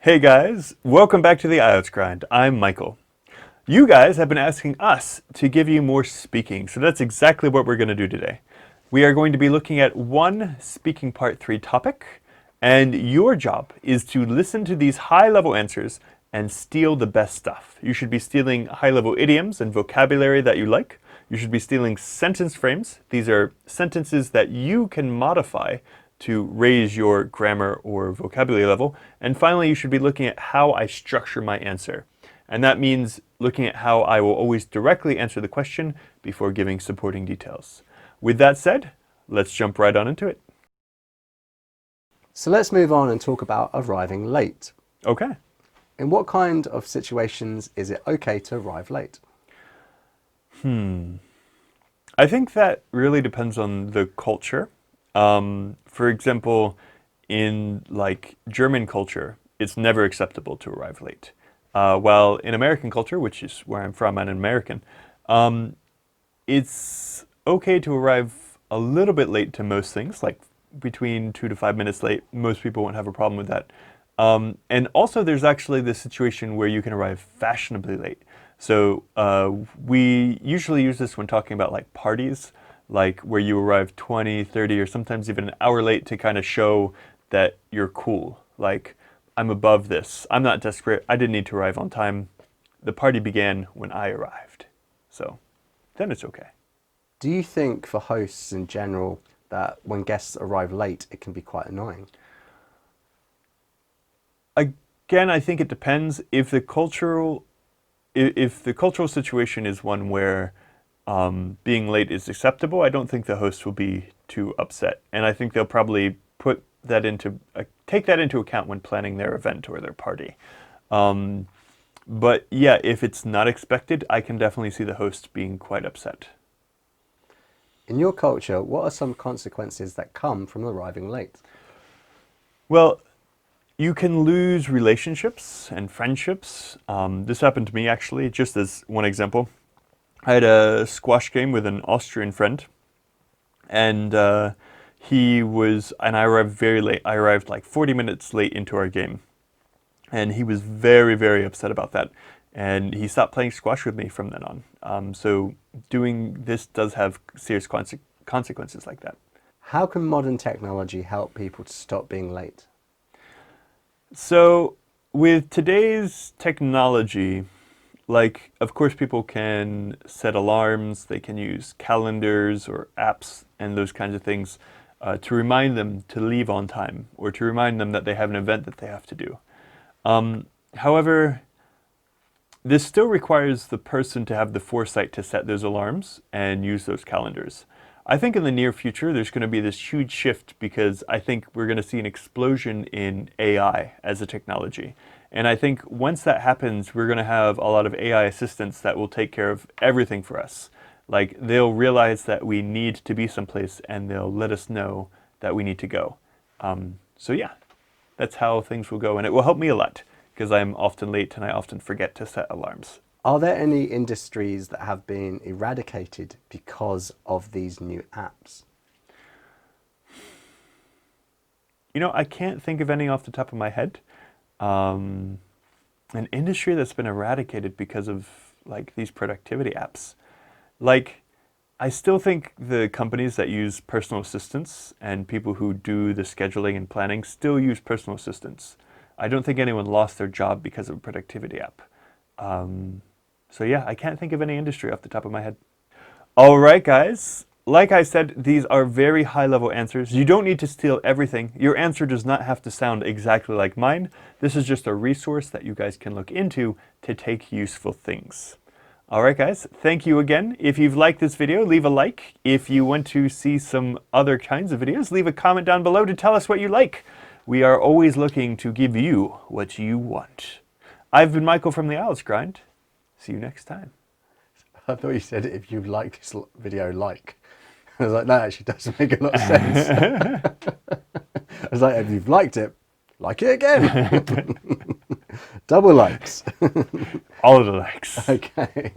Hey guys, welcome back to the IELTS Grind. I'm Michael. You guys have been asking us to give you more speaking, so that's exactly what we're going to do today. We are going to be looking at one speaking part 3 topic, and your job is to listen to these high-level answers and steal the best stuff. You should be stealing high-level idioms and vocabulary that you like. You should be stealing sentence frames. These are sentences that you can modify to raise your grammar or vocabulary level. And finally, you should be looking at how I structure my answer. And that means looking at how I will always directly answer the question before giving supporting details. With that said, let's jump right on into it. So let's move on and talk about arriving late. Okay. In what kind of situations is it okay to arrive late? I think that really depends on the culture. For example, in like German culture, it's never acceptable to arrive late. While in American culture, which is where I'm from, I'm an American, it's okay to arrive a little bit late to most things, like between 2 to 5 minutes late. Most people won't have a problem with that. And also there's actually this situation where you can arrive fashionably late. So we usually use this when talking about like parties, like where you arrive 20, 30, or sometimes even an hour late to kind of show that you're cool. Like, I'm above this. I'm not desperate. I didn't need to arrive on time. The party began when I arrived. So then it's okay. Do you think for hosts in general that when guests arrive late, it can be quite annoying? Again, I think it depends. If the cultural situation is one where being late is acceptable, I don't think the host will be too upset. And I think they'll probably put that take that into account when planning their event or their party. But yeah, if it's not expected, I can definitely see the host being quite upset. In your culture, what are some consequences that come from arriving late? Well, you can lose relationships and friendships. This happened to me actually, just as one example. I had a squash game with an Austrian friend, and I arrived very late. I arrived like 40 minutes late into our game, and he was very, very upset about that. And he stopped playing squash with me from then on. So doing this does have serious consequences like that. How can modern technology help people to stop being late? So with today's technology, like, of course, people can set alarms, they can use calendars or apps and those kinds of things to remind them to leave on time or to remind them that they have an event that they have to do. However, this still requires the person to have the foresight to set those alarms and use those calendars. I think in the near future, there's going to be this huge shift because I think we're going to see an explosion in AI as a technology. And I think once that happens, we're going to have a lot of AI assistants that will take care of everything for us. Like, they'll realize that we need to be someplace and they'll let us know that we need to go. So yeah, that's how things will go. And it will help me a lot because I'm often late and I often forget to set alarms. Are there any industries that have been eradicated because of these new apps? You know, I can't think of any off the top of my head. An industry that's been eradicated because of like these productivity apps. Like, I still think the companies that use personal assistants and people who do the scheduling and planning still use personal assistants. I don't think anyone lost their job because of a productivity app. So yeah, I can't think of any industry off the top of my head. All right, guys. Like I said, these are very high-level answers. You don't need to steal everything. Your answer does not have to sound exactly like mine. This is just a resource that you guys can look into to take useful things. All right, guys. Thank you again. If you've liked this video, leave a like. If you want to see some other kinds of videos, leave a comment down below to tell us what you like. We are always looking to give you what you want. I've been Michael from the IELTS Grind. See you next time. I thought you said if you like this video, like. I was like, that actually doesn't make a lot of sense. I was like, if you've liked it, like it again. Double likes. All of the likes. Okay.